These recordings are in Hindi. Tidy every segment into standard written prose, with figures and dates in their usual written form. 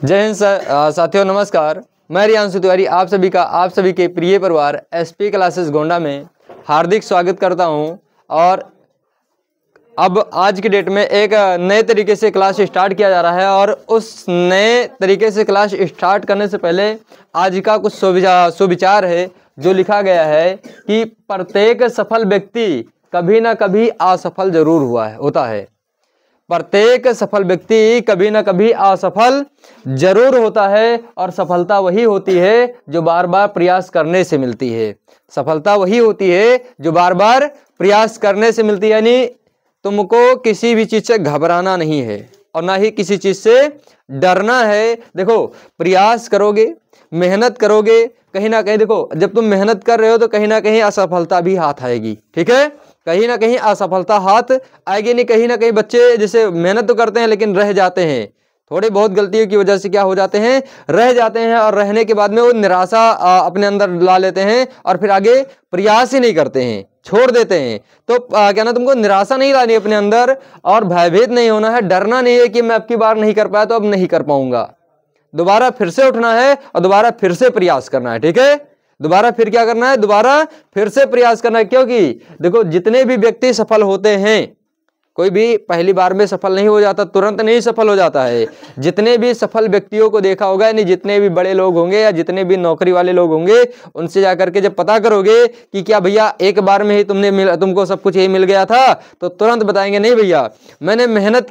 जय हिंद साथियों, नमस्कार। मैं रियांशु तिवारी आप सभी के प्रिय परिवार एसपी क्लासेस गोंडा में हार्दिक स्वागत करता हूं। और अब आज की डेट में एक नए तरीके से क्लास स्टार्ट किया जा रहा है, और उस नए तरीके से क्लास स्टार्ट करने से पहले आज का कुछ सुविचार है जो लिखा गया है कि प्रत्येक सफल व्यक्ति कभी ना कभी असफल जरूर होता है। प्रत्येक सफल व्यक्ति कभी ना कभी असफल जरूर होता है, और सफलता वही होती है जो बार बार प्रयास करने से मिलती है। सफलता वही होती है जो बार बार प्रयास करने से मिलती है। यानी तुमको किसी भी चीज से घबराना नहीं है और ना ही किसी चीज से डरना है। देखो, प्रयास करोगे, मेहनत करोगे, कहीं ना कहीं देखो, जब तुम मेहनत कर रहे हो तो कहीं ना कहीं असफलता भी हाथ आएगी। ठीक है, कहीं ना कहीं असफलता हाथ आएगी। नहीं, कहीं ना कहीं बच्चे जैसे मेहनत तो करते हैं लेकिन रह जाते हैं, थोड़ी बहुत गलतियों की वजह से क्या हो जाते हैं, रह जाते हैं। और रहने के बाद में वो निराशा अपने अंदर ला लेते हैं और फिर आगे प्रयास ही नहीं करते हैं, छोड़ देते हैं। तो क्या ना, तुमको निराशा नहीं लानी अपने अंदर, और भयभीत नहीं होना है, डरना नहीं है कि मैं अब की बार नहीं कर पाया तो अब नहीं कर पाऊंगा। दोबारा फिर से उठना है और दोबारा फिर से प्रयास करना है। ठीक है, दोबारा फिर क्या करना है, दोबारा फिर से प्रयास करना है। क्योंकि देखो, जितने भी व्यक्ति सफल होते हैं, कोई भी पहली बार में सफल नहीं हो जाता, तुरंत नहीं सफल हो जाता है। जितने भी सफल व्यक्तियों को देखा होगा, यानी जितने भी बड़े लोग होंगे या जितने भी नौकरी वाले लोग होंगे, उनसे जाकर के जब पता करोगे कि क्या भैया एक बार में ही तुमको सब कुछ यही मिल गया था, तो तुरंत बताएंगे नहीं भैया, मैंने मेहनत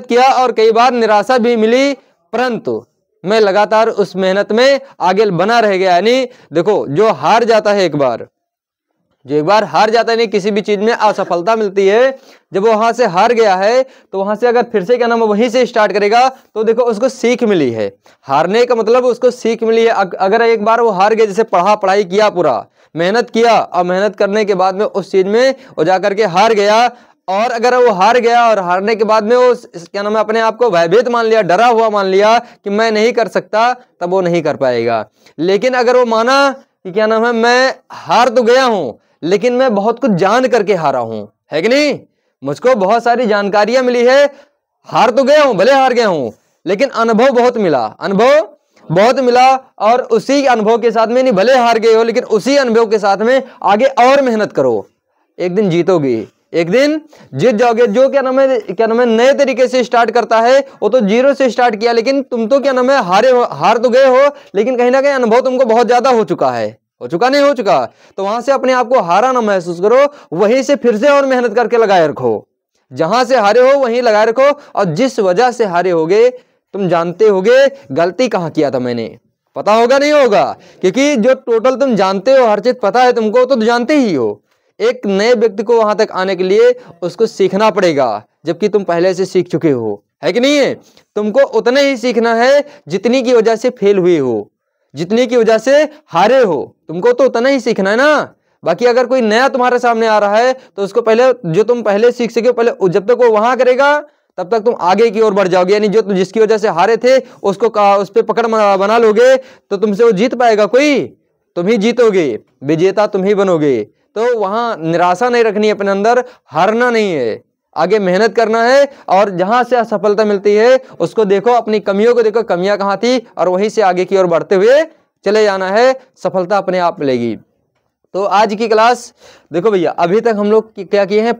किया और कई बार निराशा भी मिली, परंतु मैं लगातार उस मेहनत में आगे बना रह गया। यानी देखो, जो हार जाता है एक बार हार जाता है, नहीं किसी भी चीज में असफलता मिलती है, जब वो वहां से हार गया है तो वहां से अगर फिर से क्या नाम है वहीं से स्टार्ट करेगा, तो देखो उसको सीख मिली है। हारने का मतलब उसको सीख मिली है। अगर एक बार वो हार गया, जैसे पढ़ाई किया, पूरा मेहनत किया, और मेहनत करने के बाद में उस चीज में वो जाकर के हार गया, और अगर वो हार गया और हारने के बाद में वो क्या नाम है अपने आप को भयभीत मान लिया, डरा हुआ मान लिया कि मैं नहीं कर सकता, तब वो नहीं कर पाएगा। लेकिन अगर वो माना कि क्या नाम है, मैं हार तो गया हूं लेकिन मैं बहुत कुछ जान करके हारा हूं, है कि नहीं, मुझको बहुत सारी जानकारियां मिली है, हार तो गया हूं, भले हार गया हूं, लेकिन अनुभव बहुत मिला, और उसी अनुभव के साथ में, नहीं भले हार गए हो लेकिन उसी अनुभव के साथ में आगे और मेहनत करो, एक दिन जीतोगे, एक दिन जीत जाओगे। जो क्या नाम है नए तरीके से स्टार्ट करता है, वो तो जीरो से स्टार्ट किया, लेकिन तुम तो क्या नाम है हार तो गए हो, लेकिन कहीं ना कहीं अनुभव तुमको बहुत ज्यादा हो चुका, नहीं हो चुका। तो वहां से अपने आप को हारा ना महसूस करो, वहीं से फिर से और मेहनत करके लगाए रखो। जहां से हारे हो वहीं लगाए रखो, और जिस वजह से हारे होगे तुम जानते होगे गलती कहां किया था मैंने, पता होगा नहीं होगा, क्योंकि जो टोटल तुम जानते हो, हर चीज पता है तुमको, तो जानते ही हो। एक नए व्यक्ति को वहां तक आने के लिए उसको सीखना पड़ेगा, जबकि तुम पहले से सीख चुके हो, है कि नहीं है। तुमको उतने ही सीखना है जितनी की वजह से फेल हुए हो, जितनी की वजह से हारे हो, तुमको तो उतना ही सीखना है ना। बाकी अगर कोई नया तुम्हारे सामने आ रहा है तो उसको पहले, जो तुम पहले सीख सके पहले, जब तक वो वहां करेगा तब तक तुम आगे की ओर बढ़ जाओगे। यानी जो जिसकी वजह से हारे थे उसको उस पर पकड़ बना लोगे तो तुमसे वो जीत पाएगा कोई, तुम ही जीतोगे, विजेता तुम ही बनोगे। तो वहां निराशा नहीं रखनी अपने अंदर, हारना नहीं है, आगे मेहनत करना है, और जहां से असफलता मिलती है उसको देखो, अपनी कमियों को देखो, कमियां कहां थी, और वहीं से आगे की ओर बढ़ते हुए चले जाना है, सफलता अपने आप मिलेगी। तो आज की क्लास देखो भैया, अभी तक हम लोग क्या किए हैं,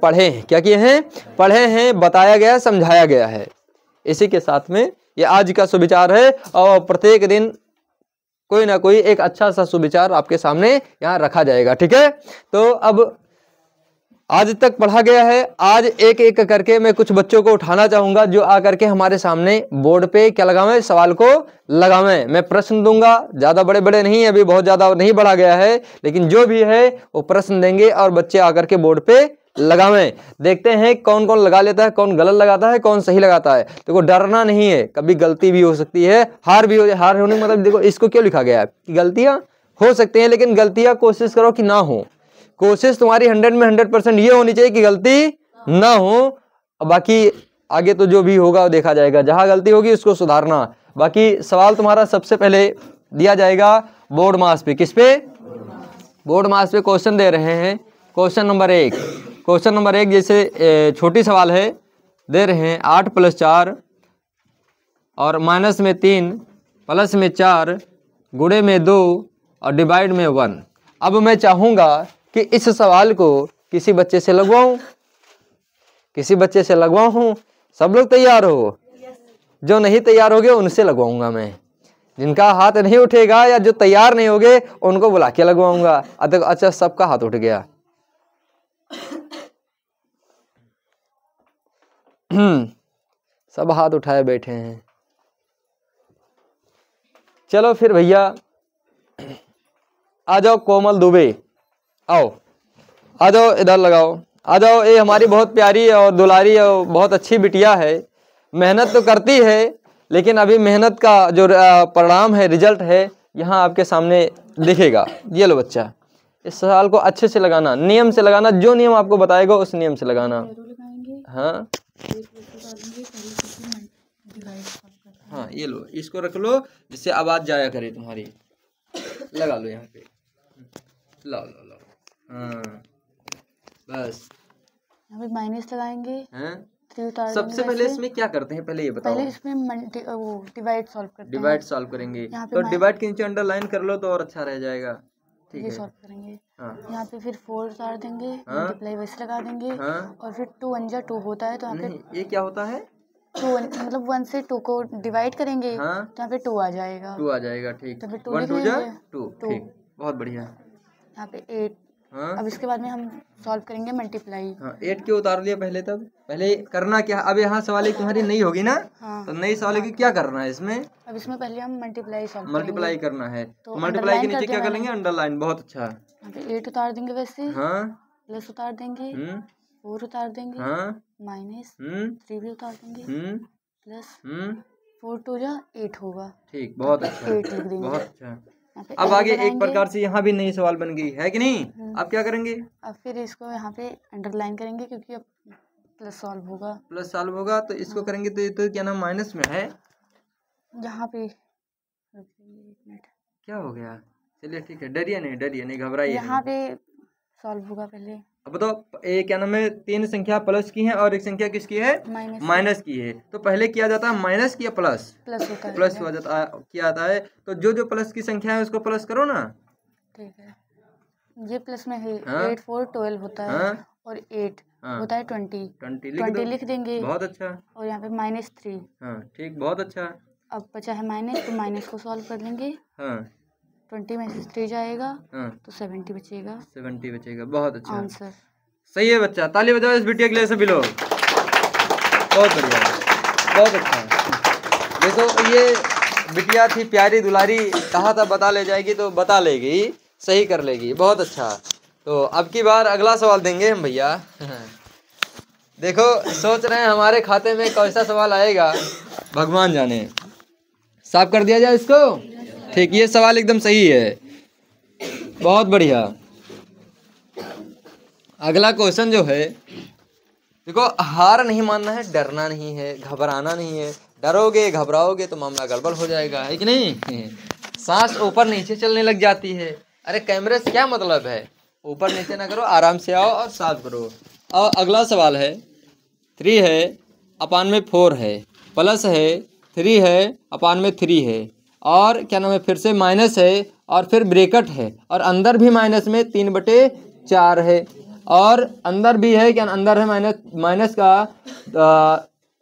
पढ़े हैं, बताया गया, समझाया गया है। इसी के साथ में ये आज का सुविचार है, और प्रत्येक दिन कोई ना कोई एक अच्छा सा सुविचार आपके सामने यहाँ रखा जाएगा। ठीक है, तो अब आज तक पढ़ा गया है, आज एक एक करके मैं कुछ बच्चों को उठाना चाहूंगा जो आकर के हमारे सामने बोर्ड पे क्या लगावें, सवाल को लगावें। मैं प्रश्न दूंगा, ज्यादा बड़े बड़े नहीं, अभी बहुत ज्यादा नहीं बढ़ा गया है, लेकिन जो भी है वो प्रश्न देंगे और बच्चे आकर के बोर्ड पे लगावें। देखते हैं कौन कौन लगा लेता है, कौन गलत लगाता है, कौन सही लगाता है। देखो, डरना नहीं है, कभी गलती भी हो सकती है, हार होने मतलब देखो इसको क्यों लिखा गया है कि गलतियां हो सकती हैं, लेकिन गलतियां कोशिश करो कि ना हो। कोशिश तुम्हारी 100 में 100% ये होनी चाहिए कि गलती ना हो, बाकी आगे तो जो भी होगा वो देखा जाएगा, जहां गलती होगी उसको सुधारना। बाकी सवाल तुम्हारा सबसे पहले दिया जाएगा बोर्ड मास पे, किस पे, बोर्ड मास पे क्वेश्चन दे रहे हैं। क्वेश्चन नंबर एक जैसे छोटी सवाल है, दे रहे हैं 8 + 4 और माइनस में 3, प्लस में 4, गुणे में 2 और डिवाइड में 1। अब मैं चाहूँगा कि इस सवाल को किसी बच्चे से लगवाऊँ, सब लोग तैयार हो? जो नहीं तैयार होगे उनसे लगवाऊंगा मैं। जिनका हाथ नहीं उठेगा या जो तैयार नहीं होगे उनको बुला के लगवाऊंगा। अच्छा, सबका हाथ उठ गया। सब हाथ उठाए बैठे हैं। चलो फिर भैया आ जाओ। कोमल दुबे, आओ, आ जाओ, इधर लगाओ, आ जाओ। ये हमारी बहुत प्यारी और दुलारी और बहुत अच्छी बिटिया है। मेहनत तो करती है, लेकिन अभी मेहनत का जो परिणाम है, रिजल्ट है, यहाँ आपके सामने दिखेगा। ये लो बच्चा, इस सवाल को अच्छे से लगाना, नियम से लगाना, जो नियम आपको बताएगा उस नियम से लगाना। हाँ हाँ, ये लो, इसको रख लो जिससे आवाज जाया करे तुम्हारी। लगा लो यहाँ पे, लो लो लो। हाँ बस, यहाँ पे माइनस लगाएंगे। हैं? 3 उतार सबसे पहले इसमें क्या करते हैं, पहले ये बताओ। पहले इसमें वो डिवाइड सॉल्व करते हैं। डिवाइड सॉल्व करेंगे, यहाँ पे तो डिवाइड के नीचे अंडरलाइन कर लो तो और अच्छा रह जाएगा। ठीक ये है, सॉल्व करेंगे। हाँ यहाँ पे फिर 4 उतार देंगे, हाँ मल्टीप्लाई वैसे लगा देंगे। हाँ। और फिर 2 1 जा 2 होता है, तो यहाँ पे नहीं, ये क्या होता है? 2 मतलब 1 से 2 को डिवाइड करेंगे, हाँ, तो यहाँ पे 2 आ जाएगा। 2 आ जाएगा। ठीक, तो फिर 2 1 लिख 2 जा लेंगे। 2। 2 ठीक, बहुत बढ़िया। यहाँ पे 8। हाँ अब इसके बाद में हम सॉल्व करेंगे मल्टीप्लाई। हाँ, 8 क्यों उतार लिया पहले? तब पहले करना क्या? अब यहाँ सवाल तुम्हारी नहीं होगी ना, हाँ, तो नई सवाल की क्या करना है इसमें? अब इसमें पहले हम मल्टीप्लाई सॉल्व मल्टीप्लाई करना है, तो मल्टीप्लाई underline के कर नीचे दिया क्या कर मैंने। लेंगे? अंडरलाइन। बहुत अच्छा। यहाँ पे 8 उतार देंगे वैसे, हाँ, प्लस उतार देंगे, 4 उतार देंगे, हाँ, माइनस 3 भी उतार देंगे, प्लस 4 2 जा 8 होगा। ठीक, बहुत अच्छा, 8 लिख देंगे। बहुत अच्छा। यहाँ पे अब 8 आगे एक लगाएंगे। प्रकार से यहाँ भी नई सवाल बन गई है कि नहीं? अब क्या करेंगे? अब फिर इसको यहाँ पे अंडरलाइन करेंगे, क्योंकि अब प्लस सॉल्व होगा। प्लस सॉल्व होगा तो इसको करेंगे तो ये तो क्या नाम माइनस में है। यहाँ पे रुक जाइए 1 मिनट। क्या हो गया? चलिए ठीक है, डरिए नहीं, घबराइए यहाँ नहीं। पे सॉल्व होगा पहले। अब बताओ, ये क्या नाम है? 3 संख्या प्लस की है और एक संख्या किसकी है? माइनस की है। तो पहले किया जाता है माइनस की या प्लस? प्लस होता है। प्लस हो जाता है, किया जाता है। तो जो प्लस की संख्या है उसको प्लस करो ना। ठीक है, ये प्लस में है। हाँ? 8 4 12 होता है। हाँ? और 8 हाँ? होता है 20 20 लिख देंगे। बहुत अच्छा। और यहाँ पे -3। हाँ ठीक, बहुत अच्छा। अब बचा है माइनस, तो माइनस को सॉल्व कर लेंगे। हाँ 20 में से 3 जाएगा, हाँ, तो 70 बचेगा। 70 बचेगा। बहुत अच्छा, आंसर सही है बच्चा। ताली बजाओ इस बिटिया के लिए सभी लोग। बहुत बढ़िया, बहुत अच्छा। देखो, ये बिटिया थी प्यारी दुलारी, कहा था बता ले जाएगी तो बता लेगी, सही कर लेगी। बहुत अच्छा। तो अब की बार अगला सवाल देंगे हम भैया। देखो, सोच रहे हैं हमारे खाते में कैसा सवाल आएगा, भगवान जाने। साफ कर दिया जाए इसको। ठीक, ये सवाल एकदम सही है, बहुत बढ़िया। अगला क्वेश्चन जो है, देखो, हार नहीं मानना है, डरना नहीं है, घबराना नहीं है। डरोगे घबराओगे तो मामला गड़बड़ हो जाएगा, है कि नहीं? सांस ऊपर नीचे चलने लग जाती है। अरे कैमरे से क्या मतलब है? ऊपर नीचे ना करो, आराम से आओ और साफ करो। और अगला सवाल है, 3 है अपान में 4 है, प्लस है 3 है अपान में 3 है, और क्या नाम है, फिर से माइनस है, और फिर ब्रैकेट है, और अंदर भी माइनस में 3/4 है, और अंदर भी है, क्या अंदर है माइनस का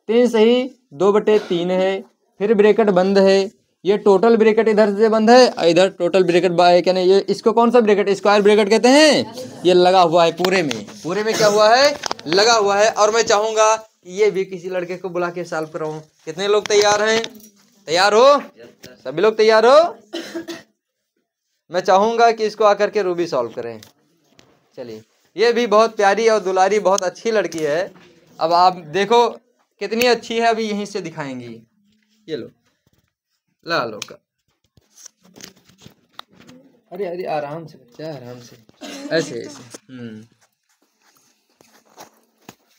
3 सही 2/3 है, फिर ब्रैकेट बंद है। ये टोटल ब्रैकेट इधर से बंद है और इधर टोटल ब्रैकेट बाय, क्या नहीं, ये इसको कौन सा ब्रैकेट, स्क्वायर ब्रैकेट कहते हैं। ये लगा हुआ है पूरे में क्या हुआ है, लगा हुआ है। और मैं चाहूंगा ये भी किसी लड़के को बुला के सॉल्व कराऊं। कितने लोग तैयार हैं? तैयार हो? सभी लोग तैयार हो? मैं चाहूंगा कि इसको आकर के रूबी सॉल्व करें। चलिए, ये भी बहुत प्यारी और दुलारी, बहुत अच्छी लड़की है। अब आप देखो कितनी अच्छी है, अभी यहीं से दिखाएंगी। ये लो, ला लो का। अरे अरे, आराम से बच्चा, आराम से, ऐसे ऐसे।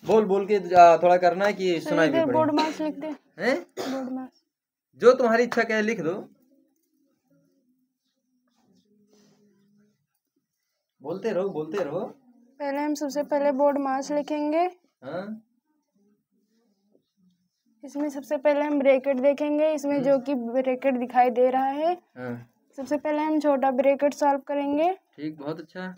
बोल बोल के थोड़ा करना है कि सुनाई भी पड़े। बोर्ड मार्क्स लिख दे। हैं? बोर्ड मार्क्स जो तुम्हारी इच्छा क्या है लिख दो। बोलते रहो। पहले हम सबसे पहले बोर्ड मार्क्स लिखेंगे। हाँ? इसमें सबसे पहले हम ब्रैकेट देखेंगे, इसमें जो कि ब्रैकेट दिखाई दे रहा है। हाँ। सबसे पहले हम छोटा ब्रैकेट सॉल्व करेंगे। ठीक, बहुत अच्छा।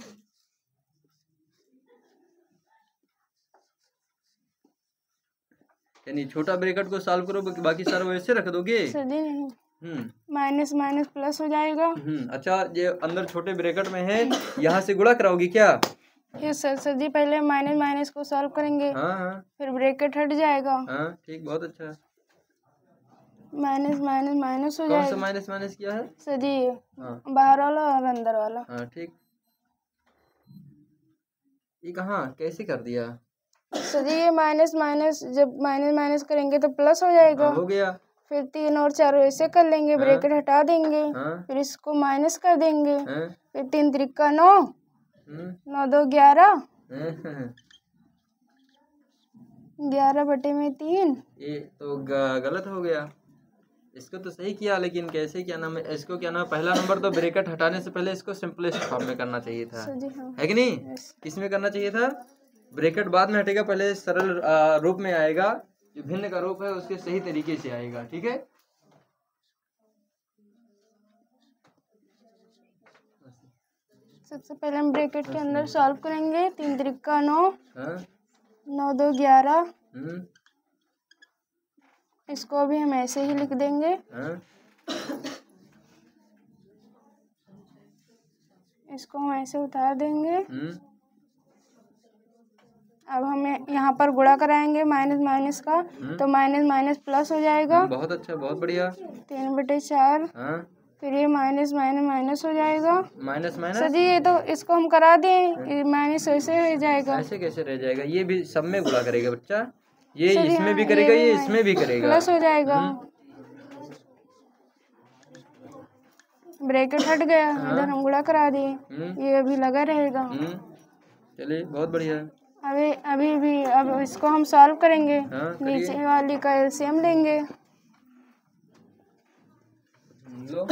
यानी छोटा ब्रैकेट को सॉल्व करो, बाकी सारा वैसे रख दोगे? सर जी नहीं, माइनस माइनस प्लस हो जाएगा। अच्छा, ये अंदर छोटे ब्रैकेट में है, यहाँ से गुणा कराओगी क्या? यस सर जी पहले माइनस माइनस को सॉल्व करेंगे। हाँ, फिर ब्रैकेट हट जाएगा। हाँ, ठीक, बहुत अच्छा। माइनस माइनस माइनस हो जाएगा। कौन सा माइनस माइनस किया है सर जी? हाँ, बाहर वाला और अंदर वाला। हाँ, ठीक। ये कहाँ कैसे कर दिया? सर जी ये माइनस माइनस, जब माइनस माइनस करेंगे तो प्लस हो जाएगा। हो गया। फिर 3 और 4 ऐसे कर लेंगे। ब्रैकेट हटा देंगे। फिर इसको माइनस कर देंगे। फिर 3 त्रिका 9, 9 2 11, 11/3। ये तो गलत हो गया। इसको तो सही किया, लेकिन कैसे, क्या नाम है इसको, क्या नाम है, पहला नंबर तो ब्रैकेट हटाने से पहले इसको सिंपलेस्ट फॉर्म में करना चाहिए था। है कि नहीं? किसमें करना चाहिए था? ब्रैकेट बाद में हटेगा, पहले सरल रूप में आएगा, जो भिन्न का रूप है उसके सही तरीके से आएगा। ठीक है, सबसे पहले हम ब्रैकेट के अंदर सॉल्व करेंगे। 3 त्रिका 9, 9 2 11। इसको भी हम ऐसे ही लिख देंगे। इसको हम ऐसे उतार देंगे। अब हमें यहाँ पर गुणा कराएंगे माइनस माइनस का, तो माइनस माइनस प्लस हो जाएगा। बहुत अच्छा, बहुत बढ़िया। 3/4। फिर ये माइनस माइनस माइनस हो जाएगा। माइनस माइनस सर जी ये तो इसको हम करा दें, माइनस ऐसे रह जाएगा। ऐसे कैसे रह जाएगा? ये भी सब में गुणा करेगा बच्चा, ये इसमें भी करेगा, ये इसमें भी करेगा, प्लस हो जाएगा। ब्रैकेट हट गया, इधर हम गुणा करा दिए, ये अभी लगा रहेगा। चलिए, बहुत बढ़िया। अभी भी अब इसको हम सॉल्व करेंगे। नीचे वाली का एलसीएम लेंगे। लो।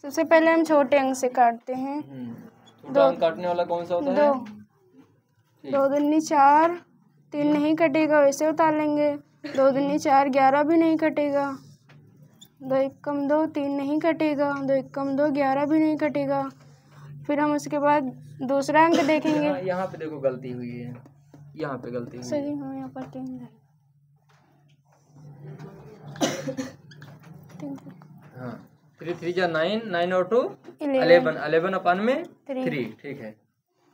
सबसे पहले हम छोटे अंक से काटते हैं। छोटा अंक काटने वाला कौन सा होता है? 2 दूनी 4, 3 नहीं कटेगा, वैसे उतार लेंगे। 2 दूनी 4, 11 भी नहीं कटेगा। 2 एकम 2, 3 नहीं कटेगा। 2 एकम 2, 11 भी नहीं कटेगा। फिर हम उसके बाद दूसरा अंक देखेंगे। यहाँ पे देखो गलती हुई है, यहाँ पे गलती हुई है। सही, हाँ यहाँ पर 3 है। हाँ, 3 3 जा 9, 9 और 2 11, 11 अपान में 3। ठीक है,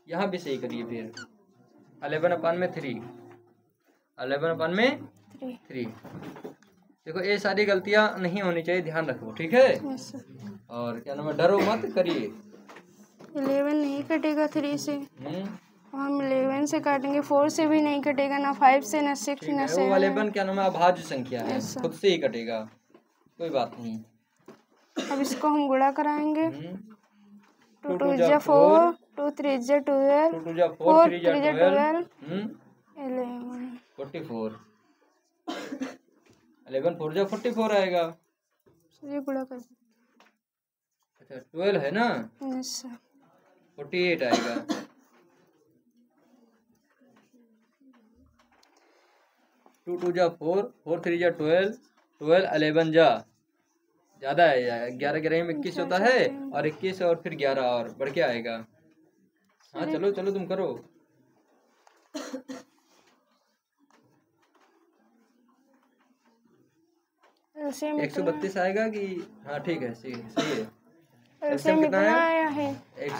यहाँ भी सही करिए। फिर 11 अपान में 3, 11 अपान में 3। देखो ये सारी गलतियाँ नहीं होनी चाहिए, ध्यान रखो। ठीक है, और क्या नाम है, डरो मत, करिए। 11 नहीं कटेगा 3 से। हम 11 से काटेंगे, 4 से भी नहीं कटेगा, ना 5 से, ना 6, ना 7। 11 क्या नाम है, अभाज्य संख्या है, खुद से ही कटेगा, कोई बात नहीं। अब इसको हम गुणा कराएंगे। 2 2 जा 4, 2 3 जा 12, 2 2 जा 4, 3 जा 12, 11 44। 11 4 जा 44 आएगा। ये गुणा कर। अच्छा, 12 है ना? Yes sir. 48 आएगा। 2 2 जा 4, 4 3 जा 12, 12 11 जा ज्यादा है, 11 11 में 21 होता है, और 21 और फिर 11 और बढ़ के आएगा। हाँ चलो चलो, तुम करो। 132 आएगा कि? हाँ ठीक है, सही है। एलसीएम कितना आया है?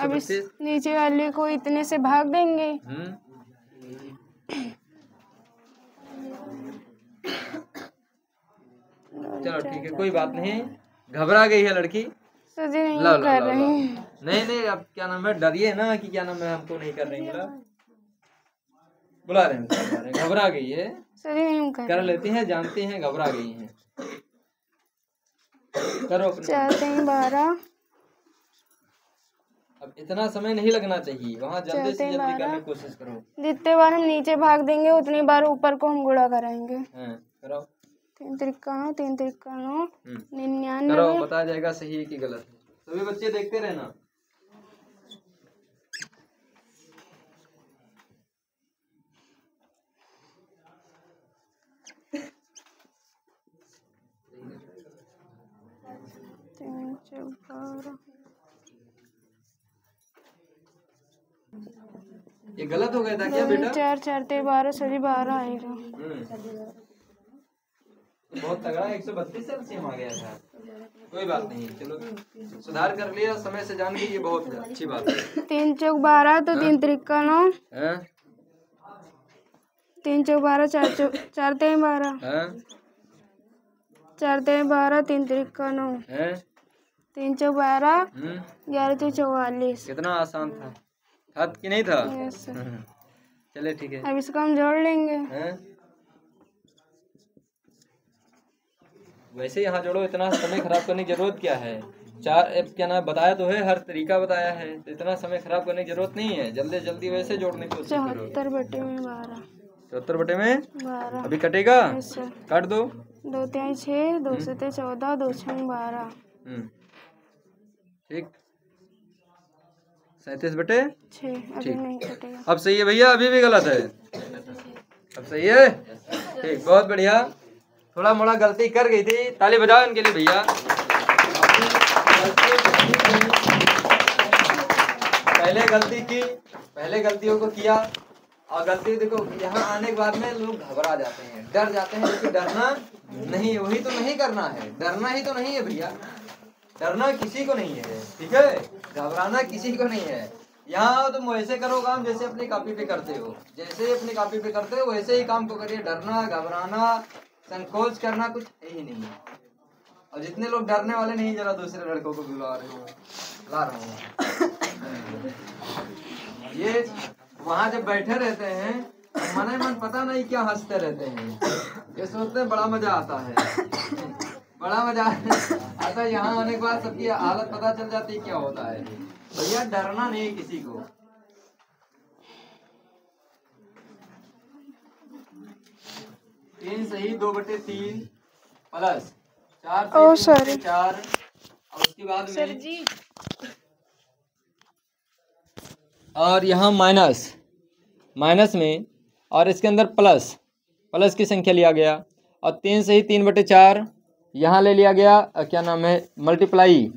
अब इस नीचे वाले को इतने से भाग देंगे। चलो ठीक है, कोई बात नहीं। घबरा गई है लड़की? नहीं कर रही। नहीं, अब क्या नाम है, डरिए ना कि क्या नाम है, हमको नहीं कर रही, बुला रहे हैं। घबरा गई है, कर लेती हैं, जानती हैं, घबरा गई हैं। करो अपने। 4 3 12। अब इतना समय नहीं लगना चाहिए, वहाँ जल्दी से जल्दी करने की कोशिश करो। जितने बार हम नीचे भाग देंगे उतनी बार ऊपर को हम गुणा कराएंगे। करो। 3 त्रिका 9, 3 त्रिका 9, 99। करो, बताया जाएगा सही है कि गलत है। सभी बच्चे देखते रहना। ये गलत हो गया था क्या 2 दूनी बेटा? 4 4 तेरह 12 सॉरी 12 आएगा। बहुत तगड़ा 132 एलसीएम आ गया था। कोई बात नहीं, चलो सुधार कर लिया, समय से जान गई, ये बहुत अच्छी बात है। 3 चौक 12 तो 3 त्रिका 9, 3 चौक 12 4 तेरह 12, 4 तेरह 12 3 त्रिका 9, 3 चौक 12 11 चौक 44। कितना आसान था, था कि नहीं था? Yes sir. चले ठीक है। अब इसको हम जोड़ लेंगे। वैसे यहाँ जोड़ो, इतना समय खराब करने की जरूरत क्या है? चार क्या नाम बताया तो है, हर तरीका बताया है, तो इतना समय खराब करने की जरूरत नहीं है। जल्दी जल्दी वैसे जोड़ने की कोशिश करो। 74 बटे में 12, 74 बटे में 12 अभी कटेगा, यस सर। काट दो। 2 तिहाई 6, 2 सते 14, 2 छंग 12। ठीक, 37 बटे 6 अभी नहीं कटेगा। अब सही है भैया, अभी भी गलत है, अब सही है। ठीक, बहुत बढ़िया। थोड़ा मोड़ा गलती कर गई थी, ताली बजाओ इनके लिए भैया। पहले गलती की, पहले गलतियों को किया, और गलती देखो यहाँ आने के बाद में लोग घबरा जाते हैं, डर जाते हैं। क्योंकि डरना नहीं, वही तो नहीं करना है, डरना ही तो नहीं है भैया, डरना किसी को नहीं है, ठीक है, घबराना किसी को नहीं है। यहाँ तुम वैसे करो काम जैसे अपनी कॉपी पे करते हो, जैसे अपनी कॉपी पे करते हो वैसे ही काम को करिए। डरना, घबराना, संकोच करना कुछ है ही नहीं है। और जितने लोग डरने वाले नहीं, जरा दूसरे लड़कों को बुला रहे हो, ला रहा हूँ। ये वहाँ जब बैठे रहते हैं, मन ही मन पता नहीं क्या हंसते रहते हैं, ये सोचते हैं बड़ा मजा आता है, बड़ा मजा आता है। यहाँ आने के बाद सबकी हालत पता चल जाती है क्या होता है। भैया डरना नहीं किसी को। तीन सही 2 बटे 3 प्लस 4 सही 4, और उसके बाद में सर जी, और यहाँ माइनस, माइनस में, और इसके अंदर प्लस, प्लस की संख्या लिया गया, और 3 सही 3 बटे 4 यहाँ ले लिया गया। क्या नाम है, मल्टीप्लाई,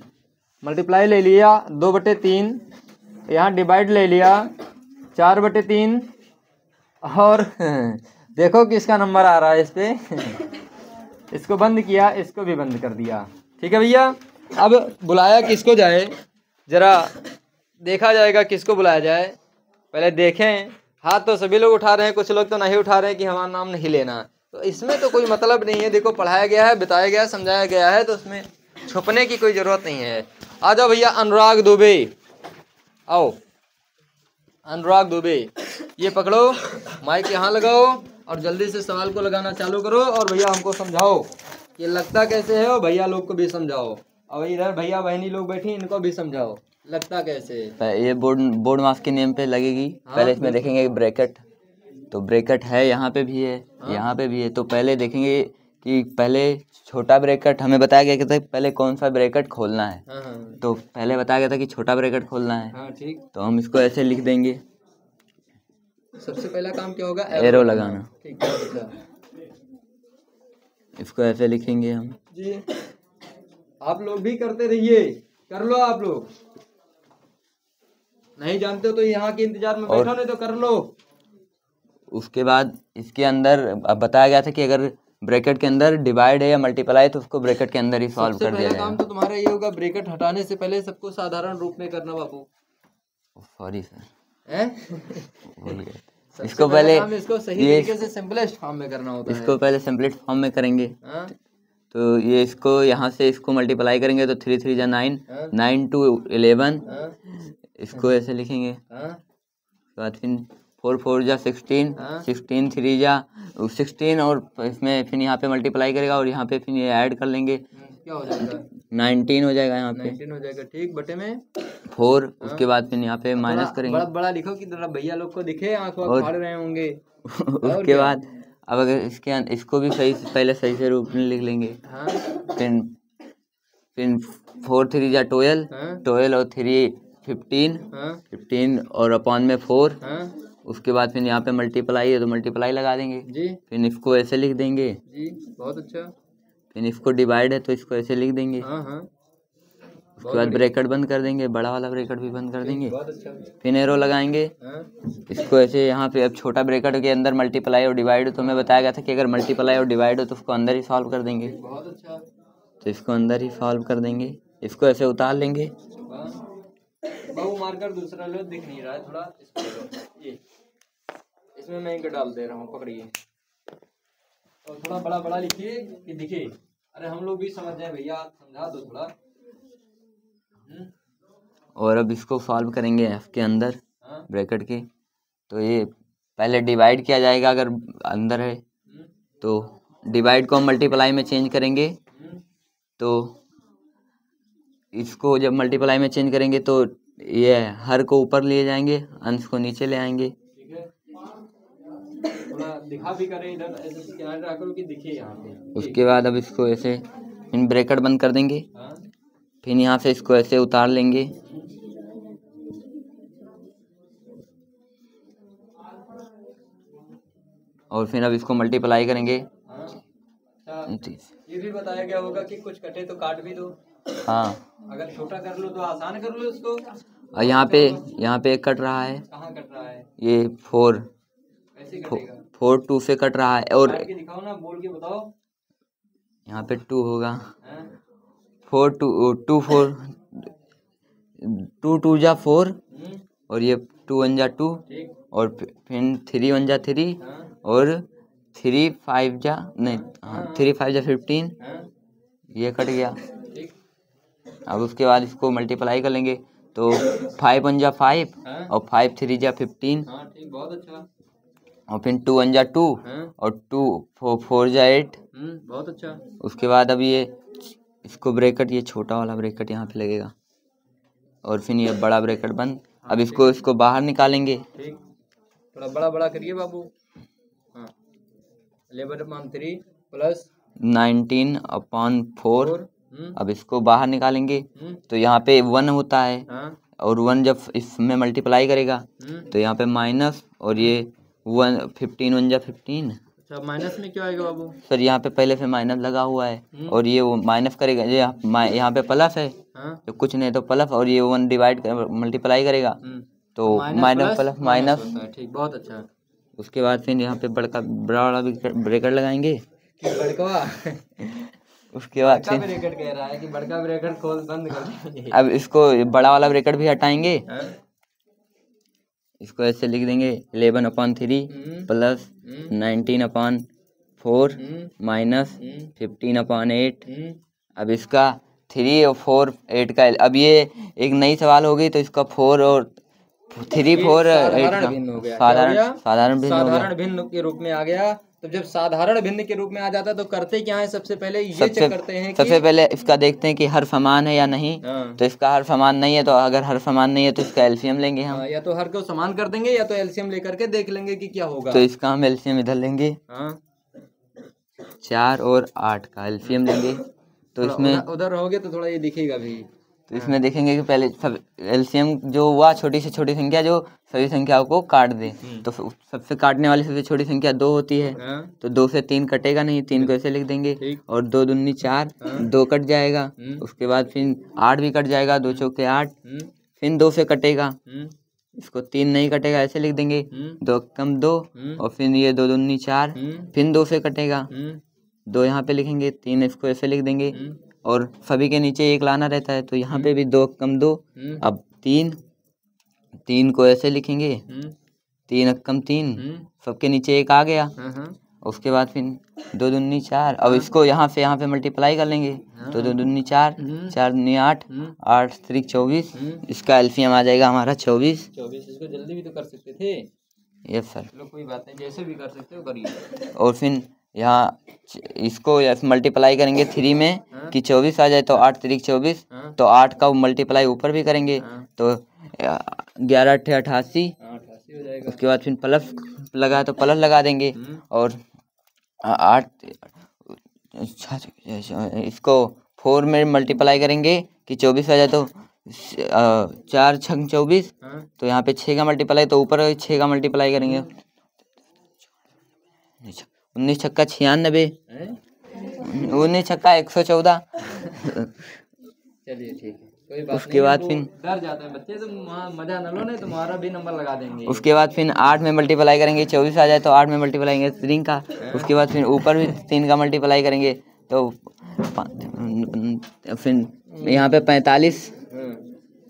मल्टीप्लाई ले लिया 2 बटे 3, यहाँ डिवाइड ले लिया 4 बटे 3, और देखो किसका नंबर आ रहा है इस पे। इसको बंद किया, इसको भी बंद कर दिया। ठीक है भैया, अब बुलाया किसको जाए, जरा देखा जाएगा किसको बुलाया जाए। पहले देखें, हाथ तो सभी लोग उठा रहे हैं, कुछ लोग तो नहीं उठा रहे हैं कि हमारा नाम नहीं लेना, तो इसमें तो कोई मतलब नहीं है। देखो पढ़ाया गया है, बताया गया है, समझाया गया है, तो उसमें छुपने की कोई ज़रूरत नहीं है। आ जाओ भैया, अनुराग दुबे, आओ अनुराग दुबे, ये पकड़ो, माइक यहाँ लगाओ और जल्दी से सवाल को लगाना चालू करो, और भैया हमको समझाओ ये लगता कैसे है, और भैया लोग को भी समझाओ, और इधर भैया बहनी लोग बैठी इनको भी समझाओ लगता कैसे है। ये बोर्ड मास के नेम पे लगेगी। पहले इसमें देखेंगे ब्रैकेट, तो ब्रैकेट है, यहाँ पे भी है, यहाँ पे भी है। तो पहले देखेंगे कि पहले छोटा ब्रैकेट हमें बताया गया था पहले कौन सा ब्रैकेट खोलना है। तो पहले बताया गया था कि छोटा ब्रैकेट खोलना है। ठीक, तो हम इसको ऐसे लिख देंगे। सबसे पहला काम क्या होगा, एरो लगाना। ठीक है, इसको ऐसे लिखेंगे हम जी। आप लोग भी करते रहिए, कर लो। आप लोग नहीं जानते हो तो यहाँ के इंतजार में बैठो, नहीं तो कर लो। उसके बाद इसके अंदर अब बताया गया था कि अगर ब्रैकेट के अंदर डिवाइड है या मल्टीप्लाई तो उसको ब्रैकेट के अंदर ही सॉल्व कर दिया जाएगा। काम तो तुम्हारा ये होगा, ब्रैकेट हटाने से पहले सबको साधारण रूप में करना बाबू। सॉरी सर, भूल गए। इसको पहले इसको सही तरीके से सिंपलेस्ट फॉर्म में करना होता है। इसको पहले सिंपलेस्ट फॉर्म में करेंगे। तो ये इसको यहाँ से इसको मल्टीप्लाई करेंगे तो 3 3 जा 9, 9 to 11, इसको ऐसे लिखेंगे। उसके बाद फिर 4 4 जा 16, 16 3 जा 16, और इसमें फिर यहाँ पे मल्टीप्लाई करेगा और यहाँ पे फिर ये ऐड कर लेंगे, क्या हो जाएगा, 19 हो जाएगा। यहाँ पे 19 हो जाएगा, ठीक, बटे में 4। उसके बाद फिर यहाँ पे माइनस करेंगे, बड़ा बड़ा लिखो कि भैया लोग को दिखे, आंखों फाड़ रहे होंगे। उसके बाद अब अगर इसको भी सही से पहले सही से रूप में लिख लेंगे। फिर 4 3 जा 12, 12 और 3 15, 15 और अपॉन में 4। उसके बाद फिर यहाँ पे मल्टीप्लाई है तो मल्टीप्लाई लगा देंगे जी। फिर इसको ऐसे लिख देंगे जी, बहुत अच्छा। फिर इसको डिवाइड है तो इसको ऐसे लिख देंगे। उसके बाद ब्रैकेट बंद कर देंगे, बड़ा वाला ब्रैकेट भी बंद कर देंगे। बहुत अच्छा। फिर एरो लगाएंगे। इसको ऐसे यहाँ पे अब छोटा ब्रैकेट के अंदर मल्टीप्लाई और डिवाइड, तो मैं बताया गया था कि अगर मल्टीप्लाई और डिवाइड हो तो उसको अंदर ही सॉल्व कर देंगे। बहुत अच्छा। तो इसको अंदर ही सॉल्व कर देंगे। इसको ऐसे उतार लेंगे। बाबू मार्कर दूसरा लो, दिख नहीं रहा है थोड़ा, इसको लो। ये इसमें मैं इंक डाल दे रहा हूँ, पकड़िए और थोड़ा बड़ा बड़ा लिखिए कि दिखे। अरे हम लोग भी समझ जाए भैया, समझा दो थोड़ा। और अब इसको सॉल्व करेंगे एफ के अंदर हाँ? ब्रैकेट के। तो ये पहले डिवाइड किया जाएगा, अगर अंदर है तो डिवाइड को हम मल्टीप्लाई में चेंज करेंगे। तो इसको जब मल्टीप्लाई में चेंज करेंगे तो ये हर को ऊपर लिए जाएंगे, अंश को नीचे ले आएंगे। ठीक है, थोड़ा दिखा भी करें इधर, ऐसे किनारे रखा करो कि दिखे यहाँ पे। उसके बाद अब इसको ऐसे इन ब्रैकेट बंद कर देंगे। हाँ? फिर यहाँ से इसको ऐसे उतार लेंगे। और फिर अब इसको मल्टीप्लाई करेंगे। हाँ? अच्छा, ये भी बताया गया होगा कि कुछ कटे तो काट भी दो। हाँ, अगर छोटा कर लो तो आसान कर लो उसको। और यहाँ पे एक कट रहा है, कहाँ कट रहा है? ये 4 ऐसे कटेगा। 4 2 से कट रहा है। और काट के दिखाओ ना, बोल के बताओ। यहाँ पे 2 होगा। हाँ? 4 2 4 2 2 जा 4 और ये 2 1 जा 2 ठीक। और फिर 3 1 जा 3 हाँ? और 3 5 जा नहीं, हाँ 3 5 जा 15। हाँ? ये कट गया। ठीक। अब उसके बाद इसको मल्टीप्लाई कर लेंगे। तो 5 1 जा 5 हाँ? और 5 3 जा 15 हाँ ठीक, बहुत अच्छा। और फिर 2 1 जा 2 हाँ? और 2 4 जा 8। बहुत अच्छा। उसके बाद अब ये इसको ब्रैकेट, ये छोटा वाला ब्रैकेट यहाँ पे लगेगा और फिर ये बड़ा ब्रैकेट बंद। अब इसको बाहर निकालेंगे। ठीक, थोड़ा बड़ा बड़ा करिए बाबू। हाँ, 11/3 प्लस 19/4। 4। अब इसको बाहर निकालेंगे। तो यहाँ पे 1 होता है हाँ? और 1 जब इसमें मल्टीप्लाई करेगा हम्म। तो यहाँ पे माइनस, और ये 1 15 1 जा 15। अच्छा, माइनस में क्या आएगा बाबू? सर यहाँ पे पहले से माइनस लगा हुआ है और ये वो माइनस करेगा। ये यहाँ पे प्लस है हाँ? तो कुछ नहीं तो प्लस, और ये 1 डिवाइड मल्टीप्लाई करेगा तो माइनस प्लस माइनस। होता है। ठीक, बहुत अच्छा। उसके बाद फिर यहाँ पे बड़ा वाला ब्रैकेट लगाएंगे। कि बड़का उसके बाद बड़का ब्रैकेट कह रहा है कि बड़का ब्रैकेट खोल बंद कर देंगे। अब इसको बड़ा वाला ब्रैकेट भी हटाएंगे। हाँ? इसको ऐसे लिख देंगे 11/3 प्लस 19/4 माइनस 15/8। अब इसका 3 और 4 8 का, अब ये एक नई सवाल हो गई तो इसका 4 और 3 4 साधारण भिन्न हो गया। साधारण भिन्न हो गया। साधारण भिन्न के रूप में आ गया। तो जब साधारण भिन्न के रूप में आ जाता है तो करते क्या है, सबसे पहले ये चेक करते हैं कि सबसे पहले इसका देखते हैं कि हर समान है या नहीं। हाँ। तो इसका हर समान नहीं है, तो अगर हर समान नहीं है तो इसका एलसीएम लेंगे हम। या तो हर को समान कर देंगे या तो एलसीएम लेकर के देख लेंगे कि क्या होगा। तो इसका हम एलसीएम इधर लेंगे। हाँ? 4 और 8 का एलसीएम लेंगे। तो इसमें उधर रहोगे तो थोड़ा ये दिखेगा भी। तो इसमें देखेंगे कि पहले सब एलसीएम जो हुआ, छोटी से छोटी संख्या जो सभी संख्याओं को काट दे। तो सबसे काटने वाली सबसे छोटी संख्या 2 होती है। हाँ? तो 2 से 3 कटेगा नहीं, 3 को ऐसे लिख देंगे। और 2 दूनी 4, 2 कट जाएगा। उसके बाद फिर 8 भी कट जाएगा, 2 चौके 8। फिर 2 से कटेगा, इसको 3 नहीं कटेगा, ऐसे लिख देंगे 2 कम 2 और फिर ये 2 दूनी 4, फिर 2 से कटेगा, 2 यहाँ पे लिखेंगे, 3 इसको ऐसे लिख देंगे और सभी के नीचे 1 लाना रहता है तो यहाँ पे भी 2 कम 2। अब 3 को ऐसे लिखेंगे, 3 कम 3, सबके नीचे 1 आ गया। उसके बाद फिर 2 दूनी 4। अब इसको यहाँ पे मल्टीप्लाई कर लेंगे। तो 2 दूनी 4, 4 दूनी 8, 8 3 24। इसका एलसीएम आ जाएगा हमारा 24। इसको जल्दी भी तो कर सकते थे। Yes sir. चलो कोई बात नहीं, जैसे भी कर सकते हो करिए। और फिर यहाँ इसको मल्टीप्लाई करेंगे 3 में कि 24 आ जाए। तो 8 3 24। तो 8 का मल्टीप्लाई ऊपर भी करेंगे तो 11 8 88 हो जाएगा। उसके बाद फिर प्लस लगा तो प्लस लगा देंगे और 8 इसको 4 में मल्टीप्लाई करेंगे कि 24 आ जाए। तो 4 6 24। तो यहाँ पे 6 का मल्टीप्लाई, तो ऊपर 6 का मल्टीप्लाई करेंगे। 19 छक्का 96, 19 छक्का 114। चलिए ठीक है। उसके बाद फिर डर जाते हैं बच्चे, तो मजा न लो, नहीं तुम्हारा भी नंबर लगा देंगे। उसके बाद फिर 8 में मल्टीप्लाई करेंगे, 24 आ जाए तो 8 में मल्टीप्लाई करेंगे 3 का। उसके बाद फिर ऊपर भी 3 का मल्टीप्लाई करेंगे तो फिर यहाँ पे 45।